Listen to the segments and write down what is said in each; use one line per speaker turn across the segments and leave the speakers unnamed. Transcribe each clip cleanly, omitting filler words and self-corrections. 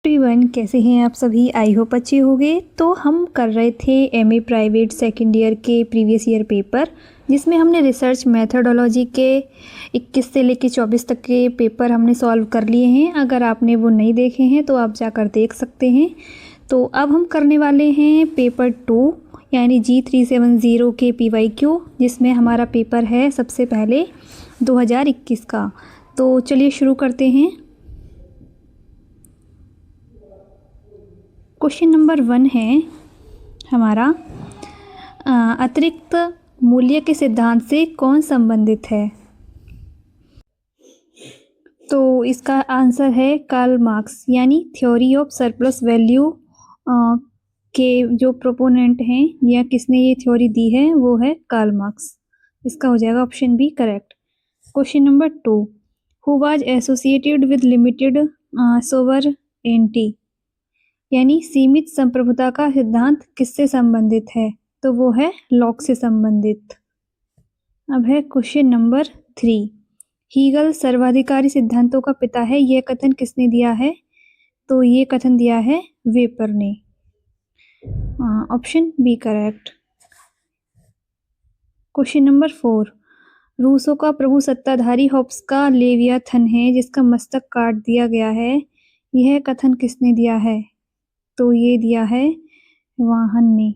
Everyone, कैसे हैं आप सभी। आई होप अच्छे होंगे। तो हम कर रहे थे एमए प्राइवेट सेकेंड ईयर के प्रीवियस ईयर पेपर, जिसमें हमने रिसर्च मेथोडोलॉजी के 21 से लेकर 24 तक के पेपर हमने सॉल्व कर लिए हैं। अगर आपने वो नहीं देखे हैं तो आप जाकर देख सकते हैं। तो अब हम करने वाले हैं पेपर 2 यानी G370 के PYQ, जिसमें हमारा पेपर है सबसे पहले 2021 का। तो चलिए शुरू करते हैं। क्वेश्चन नंबर 1 है हमारा, अतिरिक्त मूल्य के सिद्धांत से कौन संबंधित है। तो इसका आंसर है कार्ल मार्क्स, यानी थ्योरी ऑफ सरप्लस वैल्यू के जो प्रोपोनेंट हैं या किसने ये थ्योरी दी है वो है कार्ल मार्क्स। इसका हो जाएगा option B correct. Question number 2, who was associated with limited sovereignty, यानी सीमित संप्रभुता का सिद्धांत किससे संबंधित है। तो वो है लॉक से संबंधित। अब है क्वेश्चन नंबर 3, हीगल सर्वाधिकारी सिद्धांतों का पिता है, यह कथन किसने दिया है। तो ये कथन दिया है वेपर ने। Option B correct. Question number 4, Rousseau का प्रभु सत्ताधारी हॉब्स का लेवियाथन है जिसका मस्तक काट दिया गया है, यह कथन किसने दिया है। तो ये दिया है वाहन ने।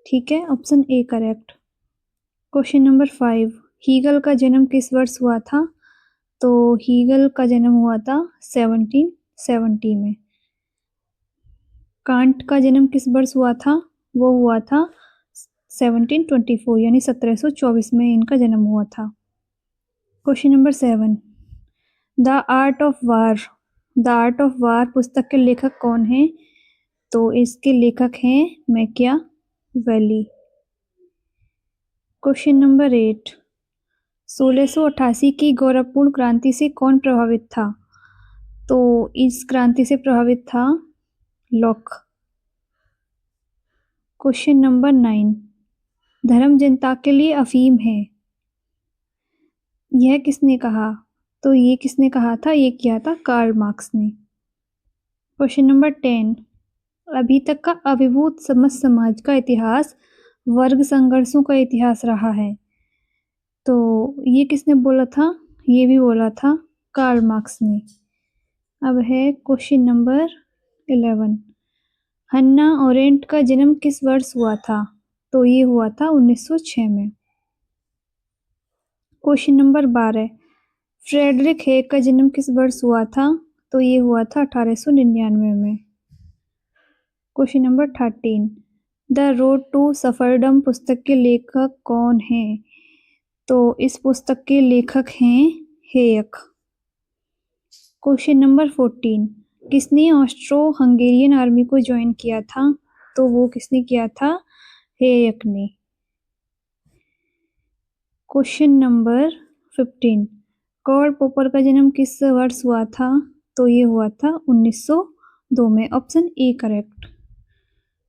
ठीक है, ऑप्शन ए करेक्ट। क्वेश्चन नंबर 5, हीगल का जन्म किस वर्ष हुआ था। तो हीगल का जन्म हुआ था 1770 में। कांट का जन्म किस वर्ष हुआ था। वो हुआ था 1724 यानी 1724 में इनका जन्म हुआ था। Question number 7, the art of war पुस्तक के लेखक कौन है। तो इसके लेखक हैं मैकियावेली। क्वेश्चन नंबर 8, 1688 की गौरवपूर्ण क्रांति से कौन प्रभावित था। तो इस क्रांति से प्रभावित था लॉक। क्वेश्चन नंबर 9, धर्म जनता के लिए अफीम है, यह किसने कहा। तो ये किसने कहा था, ये किया था कार्ल मार्क्स ने। क्वेश्चन नंबर 10, अभी तक का अभिभूत समस्त समाज का इतिहास वर्ग संघर्षों का इतिहास रहा है। तो ये किसने बोला था, ये भी बोला था कार्ल मार्क्स ने। अब है क्वेश्चन नंबर 11, हन्ना ओरेंट का जन्म किस वर्ष हुआ था। तो ये हुआ था 1906 में। क्वेश्चन नंबर 12, फ्रेडरिक हेग का जन्म किस वर्ष हुआ था। तो ये हुआ था 1899 में। Question number 13, the road to serfdom पुस्तक के लेखक कौन हैं। तो इस पुस्तक के लेखक हैं हेयक। क्वेश्चन नंबर 14, किसने ऑस्ट्रो हंगेरियन आर्मी को ज्वाइन किया था। तो वो किसने किया था, हेयक ने। क्वेश्चन नंबर 15, कार्ल पॉपर का जन्म किस वर्ष हुआ था। तो ये हुआ था 1902 में। Option A correct.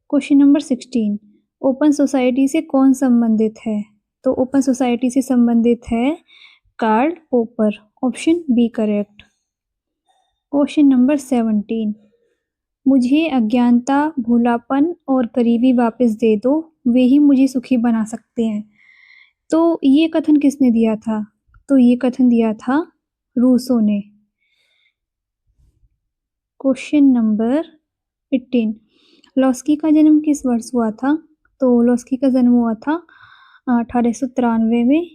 Question number 16, open society से कौन संबंधित है। तो ओपन सोसाइटी से संबंधित है Karl Popper. Option B correct. Question number 17, मुझे अज्ञानता, भूलापन और गरीबी वापस दे दो, वे ही मुझे सुखी बना सकते हैं। तो ये कथन किसने दिया था। तो ये कथन दिया था रूसो ने। क्वेश्चन नंबर 18, लॉस्की का जन्म किस वर्ष हुआ था। तो लॉस्की का जन्म हुआ था 1893 में।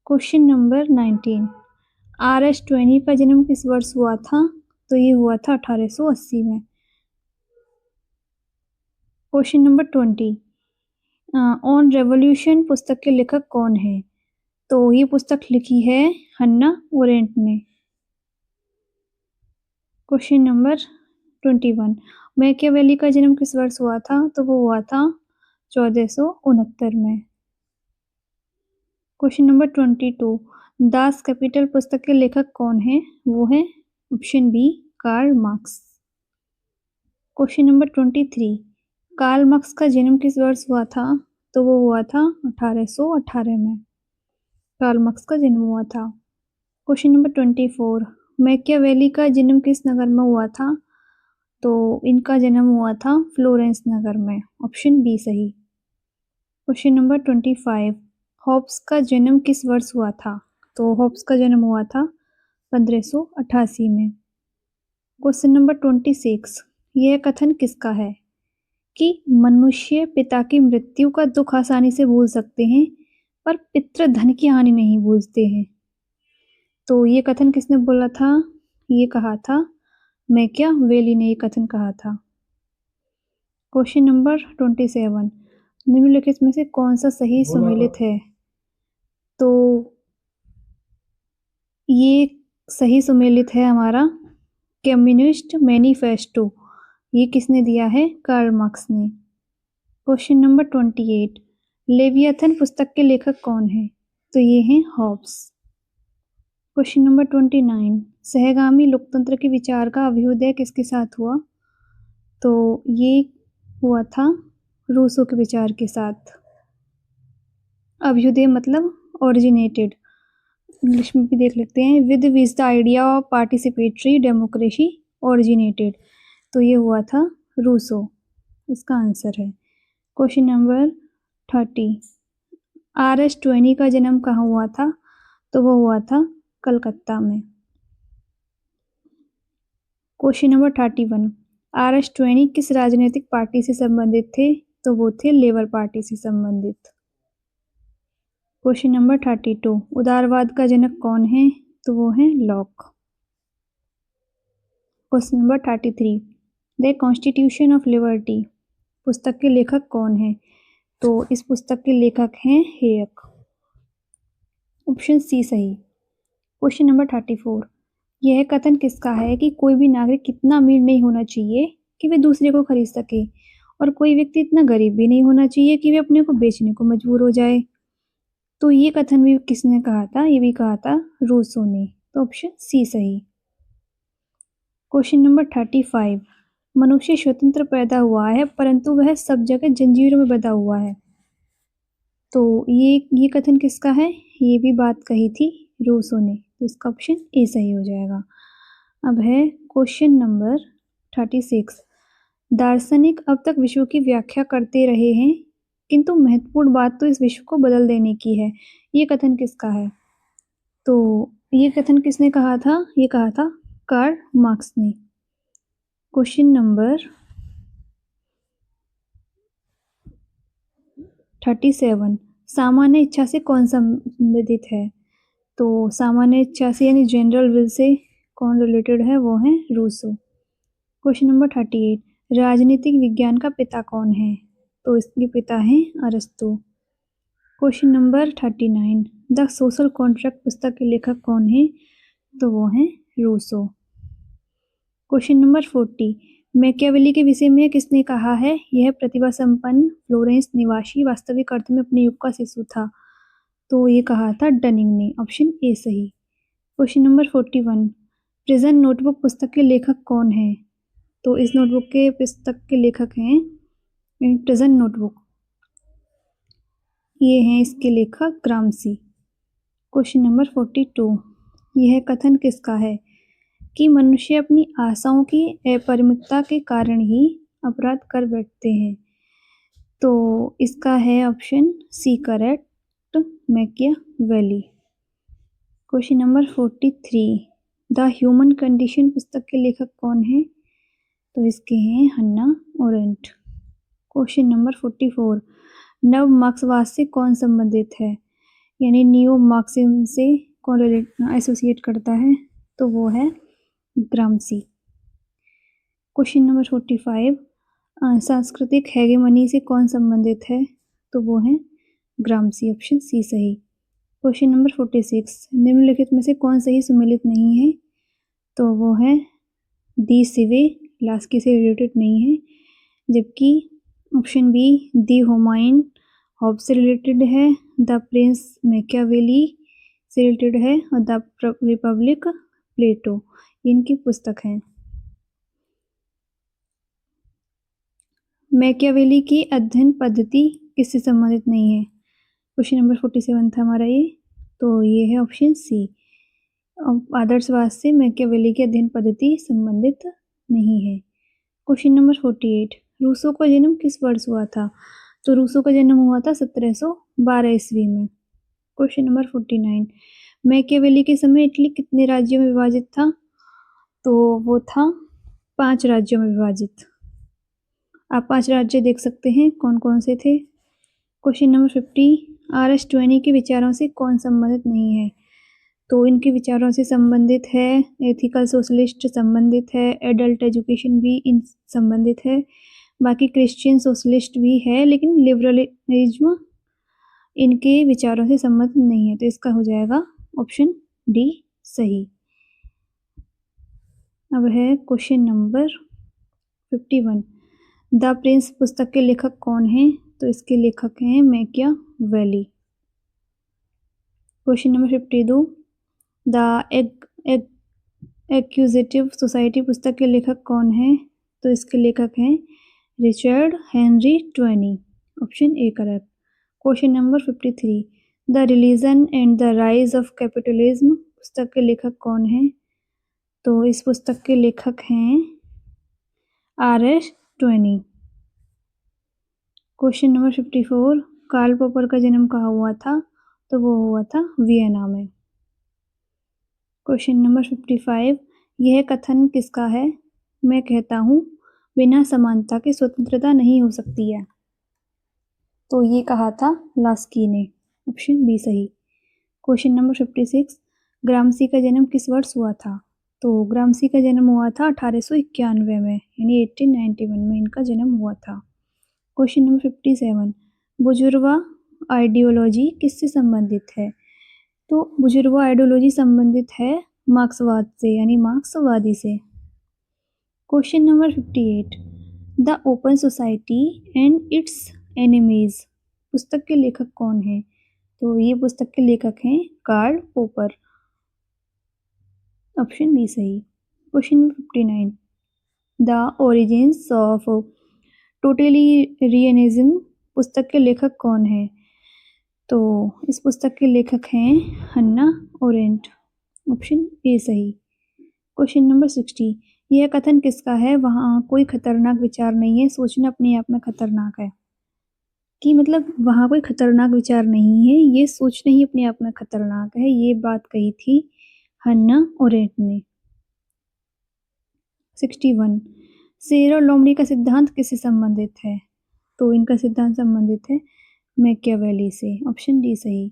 क्वेश्चन नंबर 19, RS 20 का जन्म किस वर्ष हुआ था। तो ये हुआ था 1880 में। क्वेश्चन नंबर 20, ऑन रेवोल्यूशन पुस्तक के लेखक कौन है। तो ये पुस्तक लिखी है हन्ना ओरेंट ने। क्वेश्चन नंबर 21, मैकियावेली का जन्म किस वर्ष हुआ था। तो वो हुआ था 1469 में। क्वेश्चन नंबर 22, दास कैपिटल पुस्तक के लेखक कौन है। वो है option B Karl Marx. Question number 23, Karl Marx का जन्म किस वर्ष हुआ था। तो वो हुआ था 1818 में। कार्ल मार्क्स का जन्म हुआ था। क्वेश्चन नंबर 24, मैकियावेली का जन्म किस नगर में हुआ था? तो इनका जन्म हुआ था फ्लोरेंस नगर में। ऑप्शन बी सही। क्वेश्चन नंबर 25, हॉब्स का जन्म किस वर्ष हुआ था? तो हॉब्स का जन्म हुआ था 1588 में। क्वेश्चन नंबर 26, यह कथन किसका है कि मनुष्य पिता की मृत्यु का दुख आसानी से भूल सकते हैं पर पितृधन की हानि नहीं भूलते हैं? तो ये कथन किसने बोला था? ये कहा था मैकियावेली ने ये कथन कहा था। क्वेश्चन नंबर 27, निम्नलिखित में से कौन सा सही सम्मिलित है? तो ये सही सम्मिलित है हमारा कम्युनिस्ट मैनिफेस्टो। ये किसने दिया है? कार्ल मार्क्स ने। क्वेश्चन नंबर 28, लेवियथन पुस्तक के लेखक कौन है? तो ये हैं हॉब्स। क्वेश्चन नंबर 29, सहगामी लोकतंत्र के विचार का अभ्युदय किसके साथ हुआ? तो ये हुआ था रूसो के विचार के साथ। अभ्युदय मतलब ओरिजिनेटेड। इंग्लिश में भी देख लेते हैं, with which the idea of participatory democracy originated. तो ये हुआ था रूसो। इसका आंसर है क्वेश्चन नंबर 30, R.S. ट्वेनी का जन्म कहाँ हुआ था? तो वो हुआ था कलकत्ता में। Question number 31, R.S. ट्वेनी किस राजनीतिक पार्टी से संबंधित थे? तो वो थे लेबर पार्टी से संबंधित। क्वेश्चन नंबर 32, उदारवाद का जनक कौन है? तो वो है lock. Question number 33, the constitution of liberty पुस्तक के लेखक कौन है? तो इस पुस्तक के लेखक हैं हेयक। ऑप्शन सी सही। क्वेश्चन नंबर 34, यह कथन किसका है कि कोई भी नागरिक इतना अमीर नहीं होना चाहिए कि वे दूसरे को खरीद सके और कोई व्यक्ति इतना गरीब भी नहीं होना चाहिए कि वे अपने को बेचने को मजबूर हो जाए? तो ये कथन भी किसने कहा था? ये भी कहा था रूसो ने। तो ऑप्शन सी सही। क्वेश्चन नंबर 35, मनुष्य स्वतंत्र पैदा हुआ है परंतु वह सब जगह जंजीरों में बंधा हुआ है। तो ये कथन किसका है? ये भी बात कही थी रूसो ने। तो इसका ऑप्शन ए सही हो जाएगा। अब है क्वेश्चन नंबर 36, दार्शनिक अब तक विश्व की व्याख्या करते रहे हैं किंतु महत्वपूर्ण बात तो इस विश्व को बदल देने की है। ये कथन किसका है? तो ये कथन किसने कहा था? ये कहा था कार्ल मार्क्स ने। क्वेश्चन नंबर 37, सामान्य इच्छा से कौन संबंधित है? तो सामान्य इच्छा से यानी जनरल विल से कौन रिलेटेड है? वो है रूसो। क्वेश्चन नंबर 38, राजनीतिक विज्ञान का पिता कौन है? तो इसके पिता हैं अरस्तु। Question number 39, the social contract पुस्तक के लेखक कौन है? तो वो हैं रूसो। क्वेश्चन नंबर 40, मैकियावेली के विषय में किसने कहा है यह प्रतिभा संपन्न फ्लोरेंस निवासी वास्तविक अर्थ में अपने युग का शिशु था? तो ये कहा था डनिंग ने। ऑप्शन ए सही। क्वेश्चन नंबर 41, प्रिजन नोटबुक पुस्तक के लेखक कौन है? तो इस नोटबुक के पुस्तक के लेखक हैं प्रिजन नोटबुक, ये हैं इसके लेखक ग्रामसी। क्वेश्चन नंबर 42, यह कथन किसका है कि मनुष्य अपनी आशाओं की अपरिमितता के कारण ही अपराध कर बैठते हैं? तो इसका है option C correct, Machiavelli. Question number 43, the human condition पुस्तक के लेखक कौन है? तो इसके हैं हन्ना ओरेंट। क्वेश्चन नंबर 44, नव मार्क्सवाद से कौन संबंधित है? यानी न्यू मार्क्सिज्म से कौन एसोसिएट करता है? तो वो है ग्रामसी। क्वेश्चन नंबर 45, सांस्कृतिक हेगेमनी से कौन संबंधित है? तो वो है ग्रामसी। ऑप्शन सी सही। क्वेश्चन नंबर 46, निम्नलिखित में से कौन सही सम्मिलित नहीं है? तो वो है दी सिवे, लास्की से रिलेटेड नहीं है, जबकि ऑप्शन बी दी होमाइन हॉब्स से रिलेटेड है, द प्रिंस मैकियावेली से रिलेटेड है और द रिपब्लिक प्लेटो इनकी पुस्तक है। मैकियावेली की अध्ययन पद्धति किससे संबंधित नहीं है? क्वेश्चन नंबर 47 था हमारा ये। तो ये है ऑप्शन सी आदर्शवाद से मैकियावेली की अध्ययन पद्धति संबंधित नहीं है। क्वेश्चन नंबर 48, रूसो का जन्म किस वर्ष हुआ था? तो रूसो का जन्म हुआ था 1712 ईस्वी में। क्वेश्चन नंबर 49, मैकियावेली के समय इटली कितने राज्यों में विभाजित था? तो वो था 5 राज्यों में विभाजित। आप 5 राज्य देख सकते हैं कौन कौन से थे। क्वेश्चन नंबर 50, RS 20 के विचारों से कौन संबंधित नहीं है? तो इनके विचारों से संबंधित है एथिकल सोशलिस्ट, संबंधित है एडल्ट एजुकेशन भी इन संबंधित है, बाकी क्रिश्चियन सोशलिस्ट भी है, लेकिन लिबरलिज्म इनके विचारों से संबंधित नहीं है। तो इसका हो जाएगा ऑप्शन डी सही। अब है क्वेश्चन नंबर 51, द प्रिंस पुस्तक के लेखक कौन हैं? तो इसके लेखक हैं Machiavelli. Question number 52, the acquisitive society पुस्तक के लेखक कौन हैं? तो इसके लेखक हैं Richard Henry Tawney. Option A correct. Question number 53, the religion and the rise of capitalism पुस्तक के लेखक कौन हैं? तो इस पुस्तक के लेखक हैं RS 20। Question number 54, Karl Popper का जन्म कहाँ हुआ था? तो वो हुआ था वियना में। क्वेश्चन नंबर 55, यह कथन किसका है? मैं कहता हूँ बिना समानता के स्वतंत्रता नहीं हो सकती है। तो ये कहा था लास्की ने। ऑप्शन बी सही। क्वेश्चन नंबर 56, ग्रामसी का जन्म किस वर्ष हुआ था? तो ग्रामसी का जन्म हुआ था 1891 में, यानी 1891 में इनका जन्म हुआ था। क्वेश्चन नंबर 57, बुजुर्वा आइडियोलॉजी किससे संबंधित है? तो बुजुर्वा आइडियोलॉजी संबंधित है मार्क्सवाद से, यानी मार्क्सवादी से। Question number 58, the open society and it's enemies पुस्तक के लेखक कौन है? तो ये पुस्तक के लेखक हैं कार्ल पॉपर। ऑप्शन बी सही। Question number 59, the origins of totalitarianism पुस्तक के लेखक कौन है? तो इस पुस्तक के लेखक हैं हन्ना ओरेंट। ऑप्शन ए सही। क्वेश्चन नंबर 60, यह कथन किसका है? वहाँ कोई खतरनाक विचार नहीं है, सोचना अपने आप में खतरनाक है। कि मतलब वहाँ कोई खतरनाक विचार नहीं है, ये सोचना ही अपने आप में खतरनाक है। ये बात कही थी हन्ना ओरेंट ने। 61, शेर और लोमड़ी का सिद्धांत किससे संबंधित है? तो इनका सिद्धांत संबंधित है मैकियावेली से। ऑप्शन डी सही।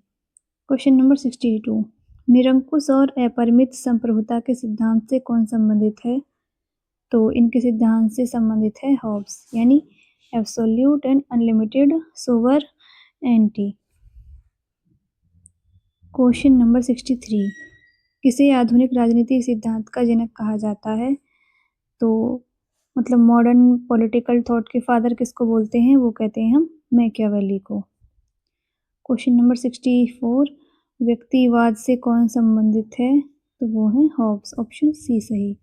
क्वेश्चन नंबर 62, निरंकुश और अपरिमित संप्रभुता के सिद्धांत से कौन संबंधित है? तो इनके सिद्धांत से संबंधित है हॉब्स, यानी absolute and unlimited sovereignty. Question number 63, किसे आधुनिक राजनीतिक सिद्धांत का जनक कहा जाता है? तो मतलब मॉडर्न पॉलिटिकल थॉट के फादर किसको बोलते हैं? वो कहते हैं हम मैकियावेली को। क्वेश्चन नंबर 64, व्यक्तिवाद से कौन संबंधित है? तो वो है हॉब्स। ऑप्शन सी सही।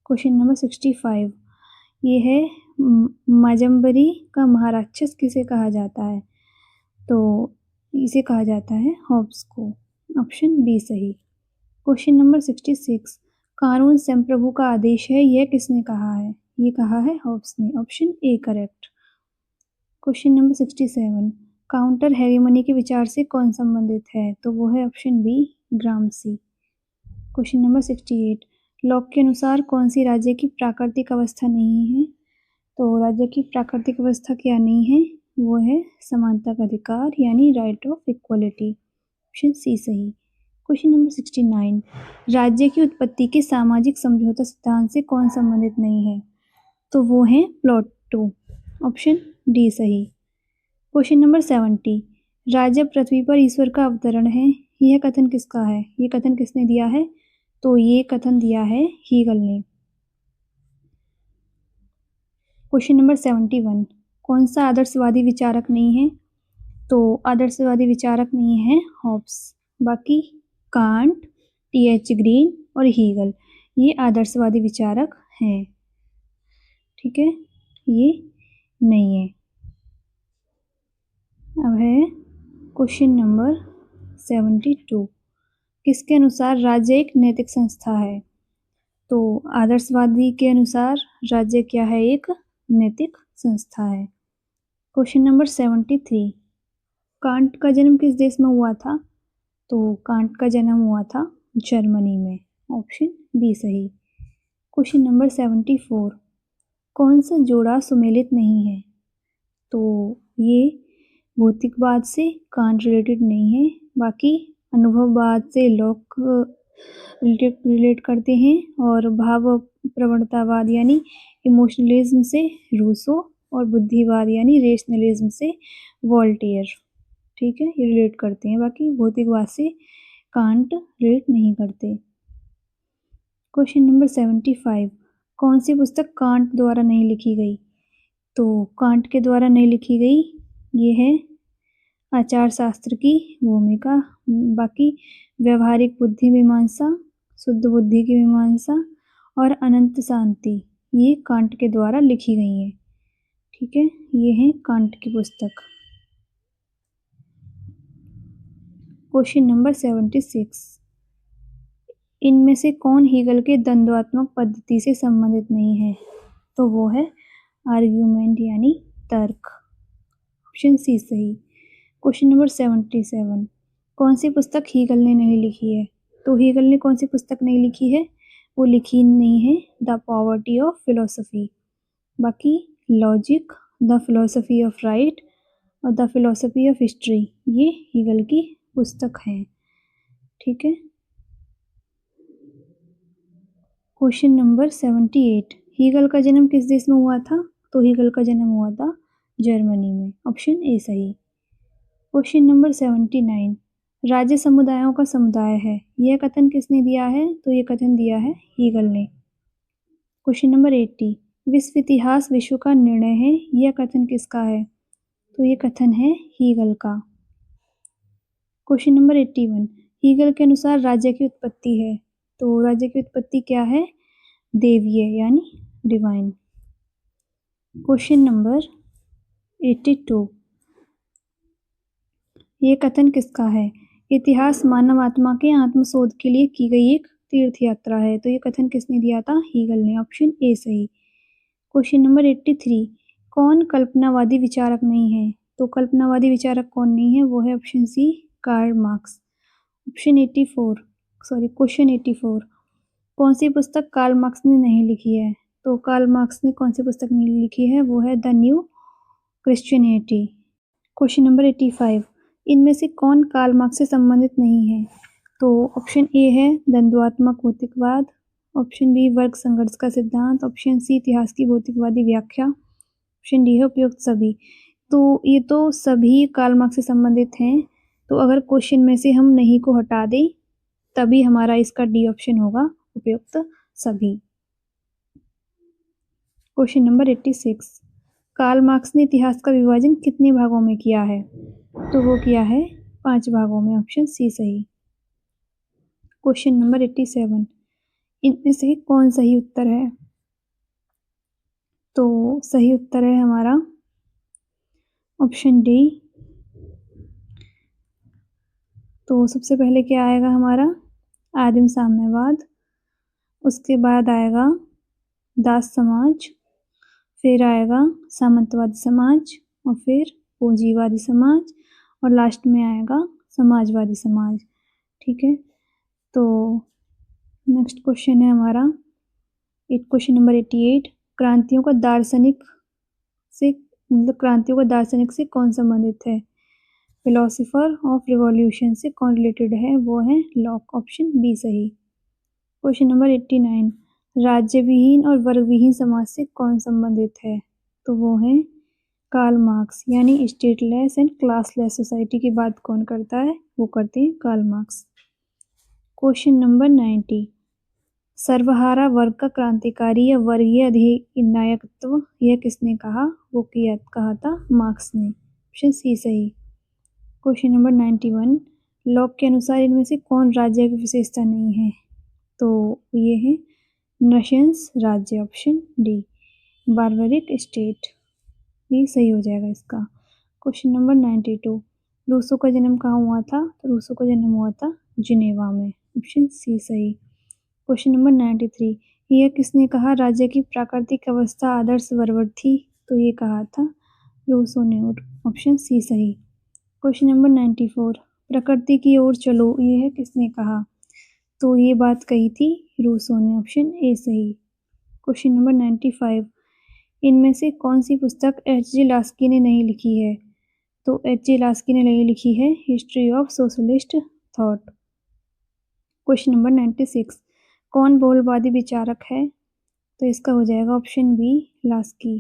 क्वेश्चन नंबर 65, ये है माजम्बरी का महाराक्षस किसे कहा जाता है? तो इसे कहा जाता है हॉब्स को। ऑप्शन बी सही। क्वेश्चन नंबर 66, कानून संप्रभु का आदेश है, यह किसने कहा है? ये कहा है हॉब्स ने। ऑप्शन ए correct. Question number 67, counter hegemony के विचार से कौन संबंधित है? तो वो है option b Gramsci. Question number 68, Locke के अनुसार कौन सी राज्य की प्राकृतिक अवस्था नहीं है? तो राज्य की प्राकृतिक अवस्था क्या नहीं है? वो है समानता का अधिकार, यानी right of equality. Option c सही। क्वेश्चन नंबर 69, राज्य की उत्पत्ति के सामाजिक समझौता सिद्धांत से कौन संबंधित नहीं है? तो वो है प्लेटो। ऑप्शन डी सही। क्वेश्चन नंबर 70, राज्य पृथ्वी पर ईश्वर का अवतरण है, यह कथन किसका है? ये कथन किसने दिया है? तो ये कथन दिया है हीगल ने। क्वेश्चन नंबर 71, कौन सा आदर्शवादी विचारक नहीं है? तो आदर्शवादी विचारक नहीं है हॉब्स, बाकी कांट, TH ग्रीन और हीगल ये आदर्शवादी विचारक हैं। ठीक है, ये नहीं है। अब है क्वेश्चन नंबर 72, किसके अनुसार राज्य एक नैतिक संस्था है? तो आदर्शवादी के अनुसार राज्य क्या है? एक नैतिक संस्था है। क्वेश्चन नंबर 73, कांट का जन्म किस देश में हुआ था? तो कांट का जन्म हुआ था जर्मनी में। ऑप्शन बी सही। क्वेश्चन नंबर 74, कौन सा जोड़ा सुमेलित नहीं है? तो ये भौतिकवाद से कांट रिलेटेड नहीं है, बाकी अनुभववाद से लॉक रिलेट करते हैं, और भाव प्रवणतावाद यानी इमोशनलिज्म से रूसो, और बुद्धिवाद यानी रेशनलिज्म से वॉल्टेयर। ठीक है, ये रिलेट करते हैं, बाकी भौतिकवाद से कांट रिलेट नहीं करते। क्वेश्चन नंबर 75, कौन सी पुस्तक कांट द्वारा नहीं लिखी गई? तो कांट के द्वारा नहीं लिखी गई ये है आचार शास्त्र की भूमिका, बाकी व्यवहारिक बुद्धि मीमांसा, शुद्ध बुद्धि की मीमांसा और अनंत शांति ये कांट के द्वारा लिखी गई है। ठीक है, ये है कांट की पुस्तक। क्वेश्चन नंबर 76, इनमें से कौन हीगल के द्वंद्वात्मक पद्धति से संबंधित नहीं है? तो वो है आर्ग्यूमेंट यानी तर्क। ऑप्शन सी सही। क्वेश्चन नंबर 77, कौन सी पुस्तक हीगल ने नहीं लिखी है? तो हीगल ने कौन सी पुस्तक नहीं लिखी है? वो लिखी नहीं है द पॉवर्टी ऑफ फिलोसफी, बाकी logic, the philosophy of right और द फिलोसफी ऑफ हिस्ट्री ये हीगल की पुस्तक है। ठीक है। क्वेश्चन नंबर 78, हीगल का जन्म किस देश में हुआ था? तो हीगल का जन्म हुआ था जर्मनी में। ऑप्शन ए सही। क्वेश्चन नंबर 79, राज्य समुदायों का समुदाय है, यह कथन किसने दिया है? तो ये कथन दिया है हीगल ने। क्वेश्चन नंबर 80, विश्व इतिहास विश्व का निर्णय है, यह कथन किसका है? तो ये कथन है हीगल का। क्वेश्चन नंबर 81, हीगल के अनुसार राज्य की उत्पत्ति है, तो राज्य की उत्पत्ति क्या है? देवीय यानी डिवाइन। क्वेश्चन नंबर 82, ये कथन किसका है? इतिहास मानव आत्मा के आत्मशोध के लिए की गई एक तीर्थ यात्रा है, तो ये कथन किसने दिया था? हीगल ने। ऑप्शन ए सही। क्वेश्चन नंबर 83, कौन कल्पनावादी विचारक नहीं है? तो कल्पनावादी विचारक कौन नहीं है? वो है option C Karl Marx. Option 84 sorry question 84, कौन सी पुस्तक कार्ल मार्क्स ने नहीं लिखी है? तो कार्ल मार्क्स ने कौन सी पुस्तक नहीं लिखी है? वो है the new Christianity. Question number 85, इनमें से कौन कार्ल मार्क्स से संबंधित नहीं है? तो ऑप्शन ए है द्वंद्वात्मक भौतिकवाद, ऑप्शन बी वर्ग संघर्ष का सिद्धांत, ऑप्शन सी इतिहास की भौतिकवादी व्याख्या, ऑप्शन डी है उपयुक्त सभी। तो ये तो सभी कार्ल मार्क्स से संबंधित हैं, तो अगर क्वेश्चन में से हम नहीं को हटा दें तभी हमारा इसका डी ऑप्शन होगा उपयुक्त सभी। क्वेश्चन नंबर 86, कार्ल मार्क्स ने इतिहास का विभाजन कितने भागों में किया है? तो वो किया है 5 भागों में। ऑप्शन सी सही। क्वेश्चन नंबर 87, इनमें से कौन सही उत्तर है? तो सही उत्तर है हमारा ऑप्शन डी। तो सबसे पहले क्या आएगा हमारा? आदिम साम्यवाद, उसके बाद आएगा दास समाज, फिर आएगा सामंतवादी समाज, और फिर पूंजीवादी समाज, और लास्ट में आएगा समाजवादी समाज। ठीक है, तो नेक्स्ट क्वेश्चन है हमारा क्वेश्चन नंबर 88, क्रांतियों का दार्शनिक से कौन संबंधित है? फिलोसोफर ऑफ रिवॉल्यूशन से कौन रिलेटेड है? वो है लॉक। ऑप्शन बी सही। क्वेश्चन नंबर 89, राज्य विहीन और वर्ग विहीन समाज से कौन संबंधित है? तो वो है कार्ल मार्क्स, यानी स्टेटलेस एंड क्लासलेस सोसाइटी की बात कौन करता है? वो करते हैं कार्ल मार्क्स। क्वेश्चन नंबर 90, सर्वहारा वर्ग का क्रांतिकारी या वर्गीय अधिनायकत्व यह किसने कहा? वो कहा था मार्क्स ने। ऑप्शन सी सही। क्वेश्चन नंबर 91, लॉक के अनुसार इनमें से कौन राज्य की विशेषता नहीं है? तो ये है नशंस राज्य। ऑप्शन डी बार्बरिक स्टेट, ये सही हो जाएगा इसका। क्वेश्चन नंबर 92, रूसो का जन्म कहाँ हुआ था? तो रूसो का जन्म हुआ था जिनेवा में। ऑप्शन सी सही। क्वेश्चन नंबर 93, यह किसने कहा राज्य की प्राकृतिक अवस्था आदर्श बर्बर थी? तो ये कहा था रूसो ने। ऑप्शन सी सही। क्वेश्चन नंबर 94, प्रकृति की ओर चलो, यह किसने कहा? तो ये बात कही थी रूसो ने। ऑप्शन ए सही। क्वेश्चन नंबर 95, इनमें से कौन सी पुस्तक एच.जी. लास्की ने नहीं लिखी है? तो एच.जी. लास्की ने नहीं लिखी है history of socialist thought. Question number 96, कौन बहुलवादी विचारक है? तो इसका हो जाएगा option B Laski.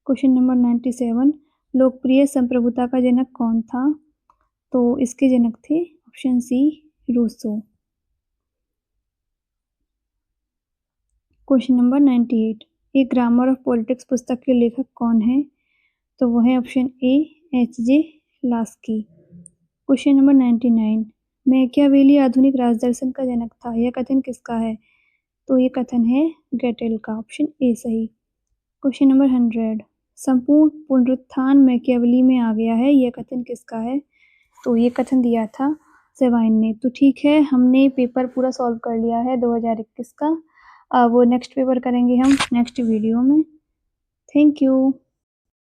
Question number 97, लोकप्रिय संप्रभुता का जनक कौन था? तो इसके जनक थे option c Rousseau. Question number 98, a grammar of politics पुस्तक के लेखक कौन है? तो वो है option a H J. Laski. Question number 99, Machiavelli आधुनिक राजदर्शन का जनक था, यह कथन किसका है? तो ये कथन है गेटेल का। ऑप्शन ए सही। क्वेश्चन नंबर 100, संपूर्ण पुनरुत्थान मैकियावेली में आ गया है, यह कथन किसका है? तो ये कथन दिया था सेवाइन ने। तो ठीक है, हमने पेपर पूरा सॉल्व कर लिया है 2021 का। वो नेक्स्ट पेपर करेंगे हम नेक्स्ट वीडियो में। Thank you.